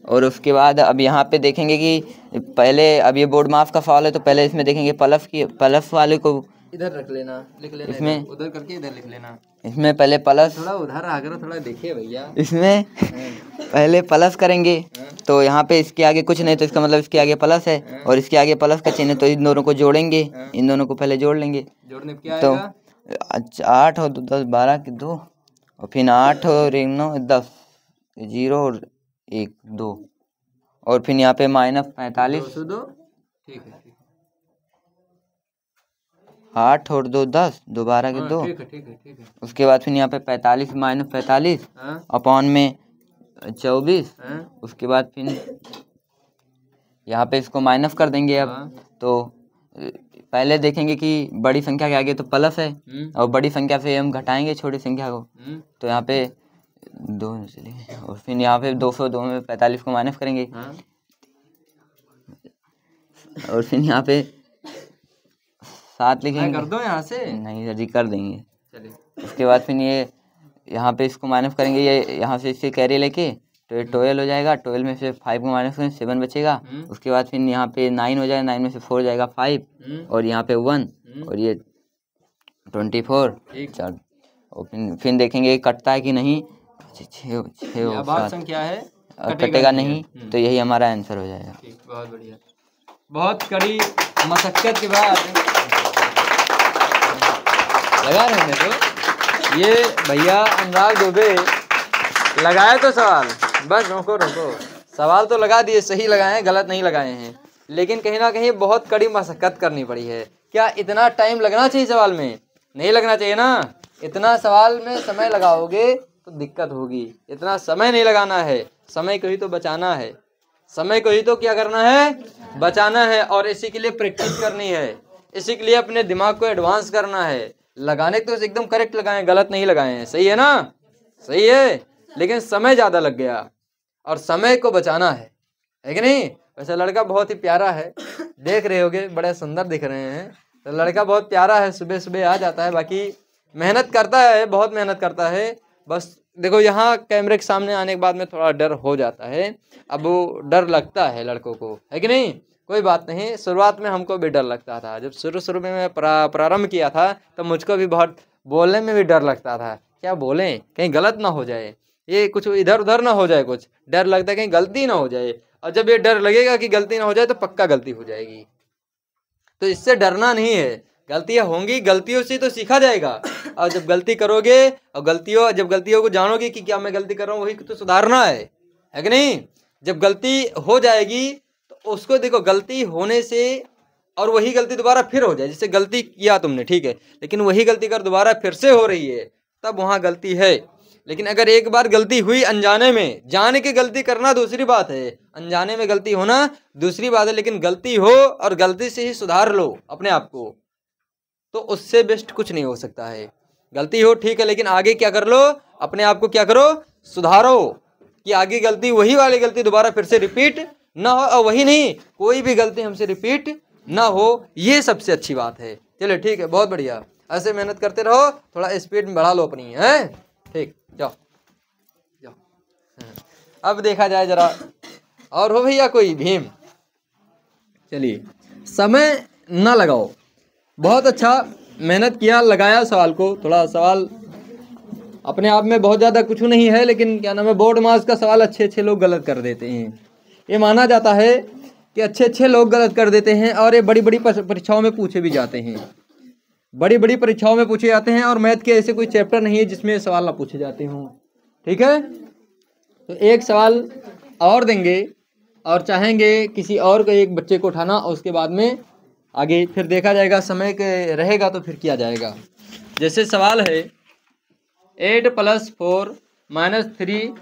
और उसके बाद अब यहाँ पे देखेंगे कि पहले, अब ये बोर्ड माफ का सवाल है तो पहले इसमें देखेंगे प्लस वाले को इधर रख लेना, लिख लेना इसमें, उधर करके इधर लिख लेना। इसमें पहले प्लस, थोड़ा उधर आकर थोड़ा देखिए भैया, इसमें पहले प्लस करेंगे तो यहाँ पे इसके आगे कुछ नहीं तो इसका मतलब इसके आगे प्लस है और इसके आगे प्लस का चिन्ह है, तो इन दोनों को जोड़ेंगे, इन दोनों को पहले जोड़ लेंगे। जोड़ने क्या तो आएगा? 8 और 10 12 के 2 और फिर 8 और 9 10 0 और 1 2 और फिर यहाँ पे -45। 202, ठीक है, 8 और 2 10 2 12 के 2। ठीक है, ठीक है, ठीक है। उसके बाद फिर यहाँ पे 45 -45 अपॉन में 24। उसके बाद फिर यहाँ पे इसको माइनस कर देंगे। अब तो पहले देखेंगे कि बड़ी संख्या के आगे तो प्लस है और बड़ी संख्या से हम घटाएंगे छोटी संख्या को, तो यहाँ पे 2 चलिए और फिर यहाँ पे 202 में 45 को माइनस करेंगे और फिर यहाँ पे 7 लिखेंगे। कर दो यहाँ से, नहीं अभी कर देंगे। चलिए उसके बाद फिर ये यहाँ पे इसको माइनस करेंगे, ये यहाँ से इससे कैरी लेके तो ये 12 हो जाएगा। 12 में से 5 को माइनस करेंगे 7 बचेगा। उसके बाद फिर यहाँ पे 9 हो जाएगा, 9 में से 4 जाएगा 5 और यहाँ पे 1 और ये 24 4 और फिर देखेंगे कटता है कि नहीं। 6 और 7 संख्या है, कटेगा नहीं, तो यही हमारा आंसर हो जाएगा। बहुत बढ़िया, बहुत कड़ी मशक्कत के बाद लगा रहे हैं। तो ये भैया अनुराग दुबे लगाए तो सवाल, बस रोको सवाल तो लगा दिए, सही लगाए हैं, गलत नहीं लगाए हैं, लेकिन कहीं ना कहीं बहुत कड़ी मशक्कत करनी पड़ी है। क्या इतना टाइम लगना चाहिए सवाल में? नहीं लगना चाहिए ना। इतना सवाल में समय लगाओगे तो दिक्कत होगी। इतना समय नहीं लगाना है, समय को ही तो बचाना है, समय को ही तो क्या करना है, बचाना है। और इसी के लिए प्रैक्टिस करनी है, इसी के लिए अपने दिमाग को एडवांस करना है। लगाने तो एकदम करेक्ट लगाएं, गलत नहीं लगाए हैं, सही है ना? सही है, लेकिन समय ज़्यादा लग गया और समय को बचाना है कि नहीं? वैसे लड़का बहुत ही प्यारा है, देख रहे होगे, बड़े सुंदर दिख रहे हैं। तो लड़का बहुत प्यारा है, सुबह सुबह आ जाता है, बाकी मेहनत करता है, बहुत मेहनत करता है। बस देखो यहाँ कैमरे के सामने आने के बाद में थोड़ा डर हो जाता है, अब वो डर लगता है लड़कों को, है कि नहीं? कोई बात नहीं, शुरुआत में हमको भी डर लगता था। जब शुरू में मैं प्रारंभ किया था तो मुझको भी बहुत बोलने में भी डर लगता था, क्या बोलें कहीं गलत ना हो जाए, ये कुछ इधर उधर ना हो जाए, कुछ डर लगता है कहीं गलती ना हो जाए। और जब ये डर लगेगा कि गलती ना हो जाए तो पक्का गलती हो जाएगी। तो इससे डरना नहीं है, गलतियाँ होंगी, गलतियों से तो सीखा जाएगा। और जब गलती करोगे और जब गलतियों को जानोगे कि क्या मैं गलती कर रहा हूँ, वही तो सुधारना है कि नहीं? जब गलती हो जाएगी तो उसको देखो, गलती होने से और वही गलती दोबारा फिर हो जाए, जैसे गलती किया तुमने, ठीक है, लेकिन वही गलती अगर दोबारा फिर से हो रही है तब वहाँ गलती है। लेकिन अगर एक बार गलती हुई अनजाने में, जाने की गलती करना दूसरी बात है, अनजाने में गलती होना दूसरी बात है, लेकिन गलती हो और गलती से ही सुधार लो अपने आप को, तो उससे बेस्ट कुछ नहीं हो सकता है। गलती हो ठीक है, लेकिन आगे क्या कर लो, अपने आप को क्या करो, सुधारो, कि आगे गलती, वही वाली गलती दोबारा फिर से रिपीट ना हो। और वही नहीं, कोई भी गलती हमसे रिपीट ना हो, ये सबसे अच्छी बात है। चलो ठीक है, बहुत बढ़िया, ऐसे मेहनत करते रहो, थोड़ा स्पीड में बढ़ा लो अपनी, है ठीक, जाओ। अब देखा जाए जरा, और हो भैया कोई भीम? चलिए, समय ना लगाओ, बहुत अच्छा मेहनत किया, लगाया सवाल को। थोड़ा सवाल अपने आप में बहुत ज़्यादा कुछ नहीं है, लेकिन क्या नाम है, बोर्ड मार्क्स का सवाल अच्छे लोग गलत कर देते हैं। ये माना जाता है कि अच्छे लोग गलत कर देते हैं, और ये बड़ी बड़ी परीक्षाओं में पूछे भी जाते हैं, बड़ी बड़ी परीक्षाओं में पूछे जाते हैं। और मैथ के ऐसे कोई चैप्टर नहीं है जिसमें सवाल ना पूछे जाते हों, ठीक है? तो एक सवाल और देंगे और चाहेंगे किसी और को, एक बच्चे को उठाना, और उसके बाद में आगे फिर देखा जाएगा, समय के रहेगा तो फिर किया जाएगा। जैसे सवाल है 8 + 4 - 3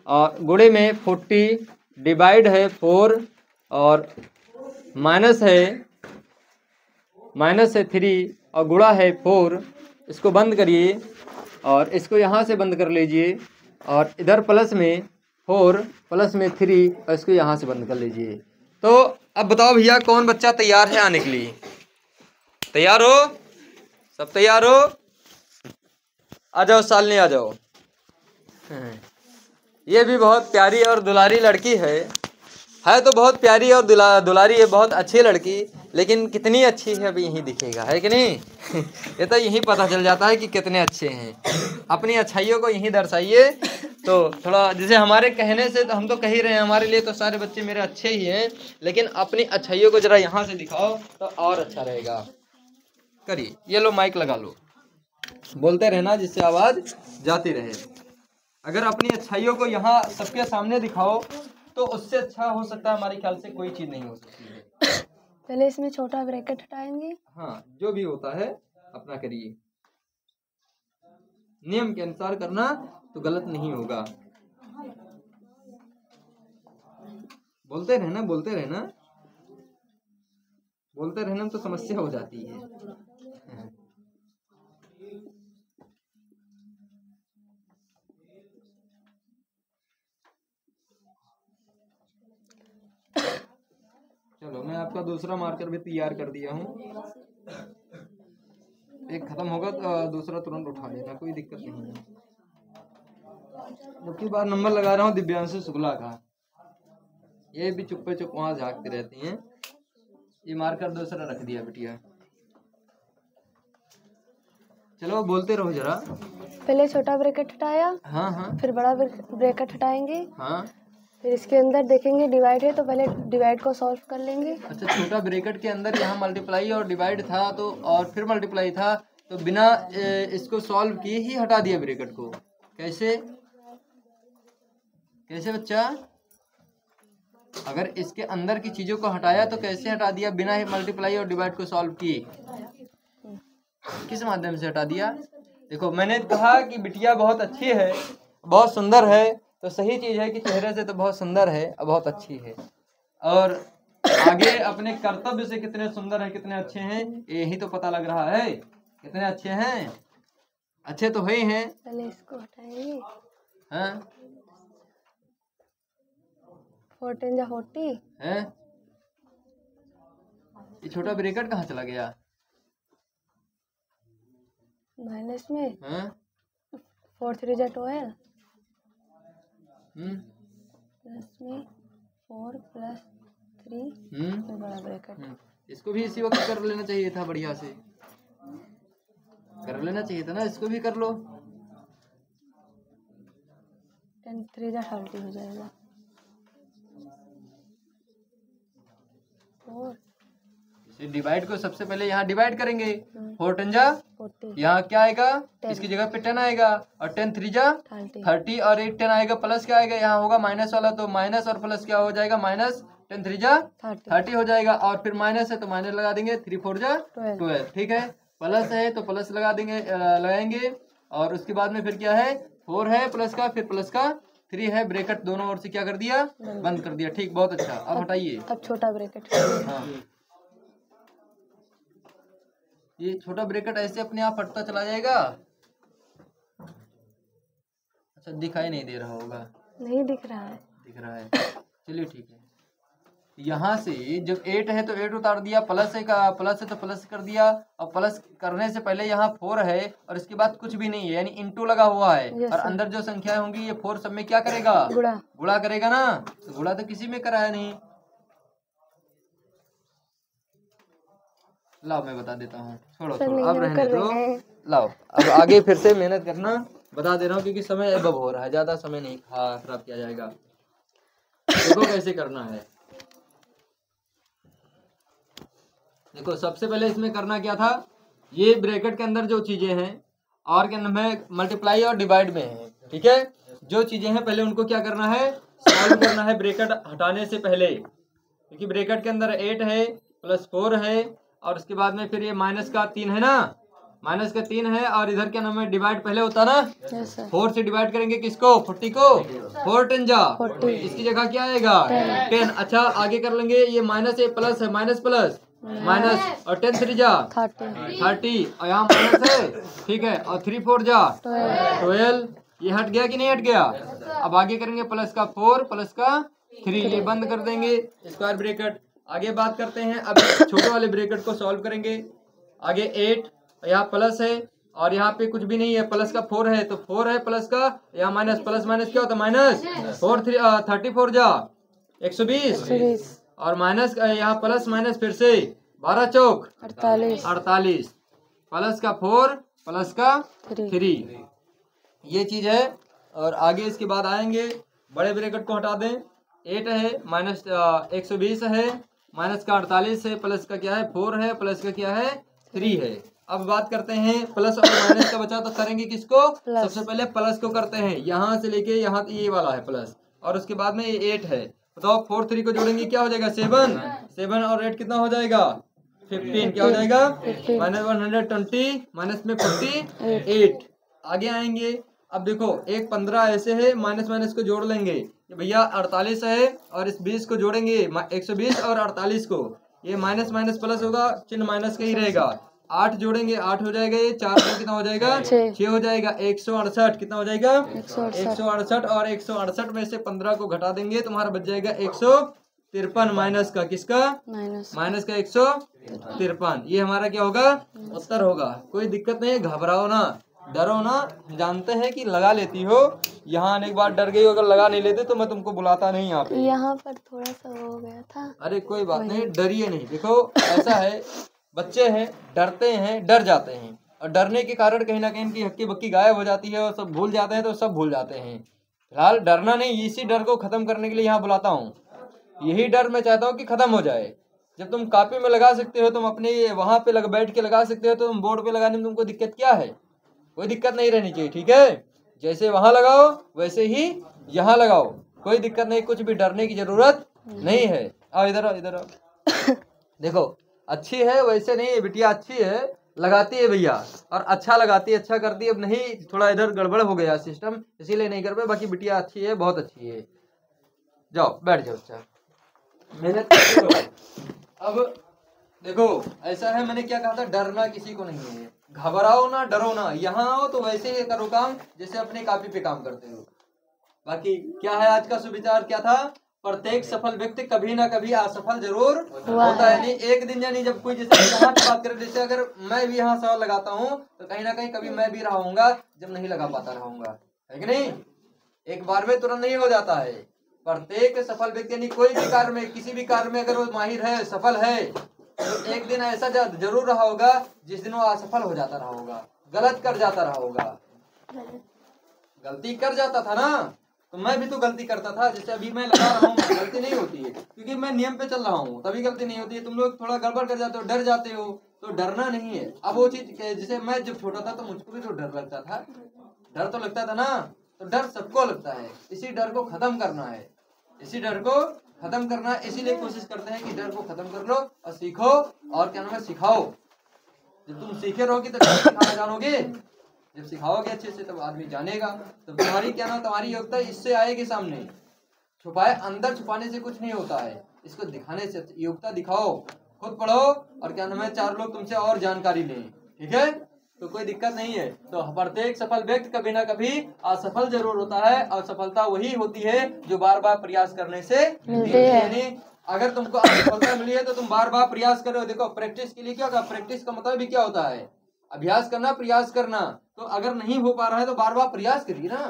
और गुणे में 40, डिवाइड है 4 और माइनस है 3 और गुणा है 4। इसको बंद करिए और इसको यहाँ से बंद कर लीजिए, और इधर प्लस में 4 प्लस में 3 और इसको यहाँ से बंद कर लीजिए। तो अब बताओ भैया कौन बच्चा तैयार है आने के लिए? तैयार हो? सब तैयार हो? आ जाओ शालिनी, आ जाओ। ये भी बहुत प्यारी और दुलारी लड़की है तो बहुत प्यारी और दुलारी है, बहुत अच्छी लड़की, लेकिन कितनी अच्छी है अभी यही दिखेगा, है कि नहीं? ये तो यही पता चल जाता है कि कितने अच्छे हैं। अपनी अच्छाइयों को यही दर्शाइए। तो थोड़ा जैसे हमारे कहने से तो हम तो कह ही रहे हैं, हमारे लिए तो सारे बच्चे मेरे अच्छे ही हैं, लेकिन अपनी अच्छाइयों को जरा यहाँ से दिखाओ तो और अच्छा रहेगा। करिए, ये लो माइक लगा लो, बोलते रहना जिससे आवाज़ जाती रहे। अगर अपनी अच्छाइयों को यहाँ सबके सामने दिखाओ तो उससे अच्छा हो सकता है हमारे ख्याल से कोई चीज़ नहीं हो सकती है। पहले इसमें छोटा ब्रैकेट हटाएंगे। हाँ, जो भी होता है अपना करिए, नियम के अनुसार करना तो गलत नहीं होगा। बोलते रहना, बोलते रहना, बोलते रहने में तो समस्या हो जाती है। चलो, मैं आपका दूसरा मार्कर भी तैयार कर दिया हूँ। एक खत्म होगा तो दूसरा तुरंत उठा लेना, कोई दिक्कत नहीं है। दूसरी बार नंबर लगा रहा हूँ दिव्यांशु शुक्ला का, ये भी चुप्पे चुप वहाँ झाँकती रहती हैं। ये मार्कर दूसरा रख दिया बिटिया। चलो बोलते रहो जरा। पहले छोटा ब्रैकेट हटाया। हाँ हाँ। फिर बड़ा ब्रैकेट हटाएंगे। हाँ। फिर इसके अंदर देखेंगे डिवाइड है तो पहले डिवाइड को सॉल्व कर लेंगे। अच्छा, छोटा ब्रैकेट के अंदर यहाँ मल्टीप्लाई और डिवाइड था तो, और फिर मल्टीप्लाई था तो बिना इसको सॉल्व किए ही हटा दिया ब्रैकेट को। कैसे कैसे बच्चा? अगर इसके अंदर की चीजों को हटाया तो कैसे हटा दिया बिना ही मल्टीप्लाई और डिवाइड को सॉल्व किए? किस माध्यम से हटा दिया? देखो, मैंने कहा कि बिटिया बहुत अच्छी है, बहुत सुंदर है, तो सही चीज है कि चेहरे से तो बहुत सुंदर है और बहुत अच्छी है, और आगे अपने कर्तव्य से कितने सुंदर है, कितने अच्छे हैं, यही तो पता लग रहा है। कितने अच्छे हैं? अच्छे तो ही हैं। पहले इसको हटाएंगे। हाँ, 4 10 जा 40 है। ये छोटा ब्रैकेट कहाँ चला गया? माइनस में। हाँ? 4 3 जा 12 प्लस में 4 + 3 फिर बड़ा ब्रैकेट। इसको भी इसी वक्त कर लेना चाहिए था, बढ़िया से कर लेना चाहिए था ना, इसको भी कर लो। 10 3 जा 30 हो जाएगा। 4 इसे डिवाइड को सबसे पहले यहाँ डिवाइड करेंगे। 4 10 जा 40 यहाँ क्या आएगा? इसकी जगह पे 10 आएगा, और 10 3 जा 30 और 8 10 आएगा। प्लस क्या आएगा? यहाँ होगा माइनस वाला, तो माइनस और प्लस क्या हो जाएगा? माइनस 10 3 जा 30 हो जाएगा, और फिर माइनस है तो माइनस लगा देंगे। 3 4 जा 12। ठीक है, प्लस है तो प्लस लगा देंगे, लगाएंगे, और उसके बाद में फिर क्या है? 4 है प्लस का, फिर प्लस का 3 है, ब्रैकेट दोनों ओर से क्या कर दिया? बंद कर दिया। ठीक, बहुत अच्छा। अब हटाइए। अब छोटा ब्रैकेट। हाँ, ये छोटा ब्रैकेट ऐसे अपने आप हटता चला जाएगा। अच्छा, दिखाई नहीं दे रहा होगा? नहीं दिख रहा है। दिख रहा है, चलिए ठीक है। यहाँ से जब 8 है तो 8 उतार दिया, प्लस है का प्लस है तो प्लस कर दिया, और प्लस करने से पहले यहाँ 4 है और इसके बाद कुछ भी नहीं है, यानी इंटू लगा हुआ है, और अंदर जो संख्या होंगी ये 4 सब में क्या करेगा? गुणा करेगा ना। तो गुणा तो किसी में कराया नहीं। लाओ, मैं बता देता हूँ, छोड़ो छोड़ो, अब रहने दो। लाओ, अब आगे फिर से मेहनत करना, बता दे रहा हूँ, क्योंकि समय अब हो रहा है, ज्यादा समय नहीं खराब किया जाएगा। देखो कैसे करना है। देखो, सबसे पहले इसमें करना क्या था? ये ब्रैकेट के अंदर जो चीजें हैं और के अंदर में मल्टीप्लाई और डिवाइड में है, ठीक है, जो चीजें हैं पहले उनको क्या करना है? सॉल्व करना है ब्रैकेट हटाने से पहले, क्योंकि ब्रैकेट के अंदर 8 है प्लस 4 है, और उसके बाद में फिर ये माइनस का 3 है ना, माइनस का 3 है, और इधर क्या नाम है? डिवाइड पहले होता ना। 4 से डिवाइड करेंगे किसको? 40 को। 4 10 जा 40, इसकी जगह क्या आएगा? 10। अच्छा, आगे कर लेंगे, ये माइनस है प्लस है, माइनस प्लस माइनस, और 10 3 जा 30, और यहाँ माइनस है, ठीक है, और 3 4 जा 12, ये हट गया कि नहीं हट गया? अब आगे करेंगे प्लस का 4 प्लस का 3, ये बंद कर देंगे स्क्वायर ब्रैकेट। आगे बात करते हैं, अब छोटे वाले ब्रैकेट को सॉल्व करेंगे। आगे 8, यहाँ प्लस है और यहाँ पे कुछ भी नहीं है, प्लस का 4 है तो 4 है, प्लस का यहाँ माइनस, प्लस माइनस क्या होता है माइनस, 4 34 जा 120 और माइनस यहाँ प्लस माइनस फिर से 12 चौक 48, प्लस का 4 प्लस का 3, ये चीज है। और आगे इसके बाद आएंगे, बड़े ब्रैकेट को हटा दें, 8 है माइनस 120 है, माइनस का 48 है, प्लस का क्या है 4 है, प्लस का क्या है 3 है। अब बात करते हैं प्लस और माइनस का बचा तो करेंगे किसको? सबसे पहले प्लस को करते हैं, यहाँ से लेके यहाँ ये वाला है प्लस और उसके बाद में ये 8 है। बताओ 4 3 को जोड़ेंगे क्या हो जाएगा 7 और 8 कितना हो जाएगा 15, क्या हो जाएगा माइनस 120 माइनस में 48। आगे आएंगे, अब देखो एक 15 ऐसे है, माइनस माइनस को जोड़ लेंगे भैया 48 है और इस 20 को जोड़ेंगे 120 और 48 को, ये माइनस माइनस प्लस होगा, चिन्ह माइनस का ही रहेगा। 8 जोड़ेंगे 8 हो जाएगा, ये 4 में कितना हो जाएगा 6 हो जाएगा, 168 कितना हो जाएगा 168 और 168 में से 15 को घटा देंगे तुम्हारा बच जाएगा 153 माइनस का किसका माइनस का 153, ये हमारा क्या होगा उत्तर होगा। कोई दिक्कत नहीं है, घबराओ ना, डरो ना, जानते हैं कि लगा लेती हो, यहाँ आने के बाद डर गई, अगर लगा नहीं लेते तो मैं तुमको बुलाता नहीं यहाँ पे। यहाँ पर थोड़ा सा हो गया था। अरे कोई बात नहीं, डरिए नहीं। देखो ऐसा है, बच्चे हैं डरते हैं, डर जाते हैं और डरने के कारण कहीं ना कहीं इनकी हक्की बक्की गायब हो जाती है और सब भूल जाते हैं, तो सब भूल जाते हैं। फिलहाल डरना नहीं, इसी डर को खत्म करने के लिए यहाँ बुलाता हूँ। यही डर मैं चाहता हूँ कि खत्म हो जाए। जब तुम कॉपी में लगा सकते हो, तुम अपने वहाँ पे बैठ के लगा सकते हो, तो तुम बोर्ड पे लगाने में तुमको दिक्कत क्या है? कोई दिक्कत नहीं रहनी चाहिए, ठीक है। जैसे वहां लगाओ वैसे ही यहाँ लगाओ, कोई दिक्कत नहीं, कुछ भी डरने की जरूरत नहीं है। आओ इधर आओ, इधर आओ। देखो अच्छी है, वैसे नहीं है बिटिया, अच्छी है, लगाती है भैया और अच्छा लगाती है, अच्छा करती है। अब नहीं, थोड़ा इधर गड़बड़ हो गया सिस्टम, इसीलिए नहीं कर पाए, बाकी बिटिया अच्छी है, बहुत अच्छी है। जाओ बैठ जाओ, अच्छा मेहनत करते रहो। अब देखो ऐसा है, मैंने क्या कहा था, डरना किसी को नहीं है, घबराओ ना, डरो ना, यहाँ आओ तो वैसे ही करो काम जैसे अपने कॉपी पे काम करते हो। बाकी क्या है आज का सुविचार क्या था? प्रत्येक सफल व्यक्ति कभी ना कभी असफल जरूर होता है। नहीं एक दिन, यानी जब कोई जैसे यहाँ की बात करें, जैसे अगर मैं भी यहाँ सवाल लगाता हूँ तो कहीं ना कहीं कभी मैं भी रहा हूँगा जब नहीं लगा पाता रहूंगा, है कि नहीं? एक बार में तुरंत नहीं हो जाता है। प्रत्येक सफल व्यक्ति, यानी कोई भी कार्य में, किसी भी कार्य में अगर वो माहिर है, सफल है, तो एक दिन ऐसा जरूर रहा होगा जिस दिन वो असफल हो जाता रहा होगा, गलत कर जाता रहा होगा। गलती कर जाता था ना, तो मैं भी तो गलती करता था, जैसे अभी मैं लगा रहा हूँ, गलती नहीं होती है क्योंकि मैं नियम पे चल रहा हूँ, तभी गलती नहीं होती है। तुम लोग थोड़ा गड़बड़ कर जाते हो, डर जाते हो, तो डरना नहीं है। अब वो चीज जैसे मैं जब छोटा था तो मुझको भी तो डर लगता था, डर तो लगता था ना, तो डर सबको लगता है, इसी डर को खत्म करना है, इसी डर को खत्म करना, इसीलिए कोशिश करते हैं कि डर को खत्म कर लो और सीखो, और क्या नाम है सिखाओ। जब तुम सीखे रहोगे तो सिखाना जानोगे, जब सिखाओगे अच्छे से तब आदमी जानेगा, तो तुम्हारी क्या नाम, तुम्हारी योग्यता इससे आएगी सामने। छुपाए अंदर छुपाने से कुछ नहीं होता है, इसको दिखाने से योग्यता दिखाओ, खुद पढ़ो और क्या नाम है 4 लोग तुमसे और जानकारी लें, ठीक है। तो कोई दिक्कत नहीं है। तो प्रत्येक सफल व्यक्ति कभी ना कभी असफल जरूर होता है, और सफलता वही होती है जो बार बार प्रयास करने से मिलती है। यानी अगर तुमको असफलता मिली है तो तुम बार बार प्रयास करो। देखो प्रैक्टिस के लिए क्या होगा, प्रैक्टिस का मतलब भी क्या होता है, अभ्यास करना, प्रयास करना। तो अगर नहीं हो पा रहा है तो बार बार प्रयास करिए ना,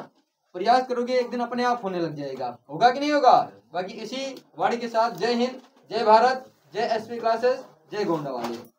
प्रयास करोगे एक दिन अपने आप होने लग जाएगा, होगा कि नहीं होगा। बाकी इसी वाणी के साथ जय हिंद, जय भारत, जय एसपी क्लासेस, जय गोंडा वाले।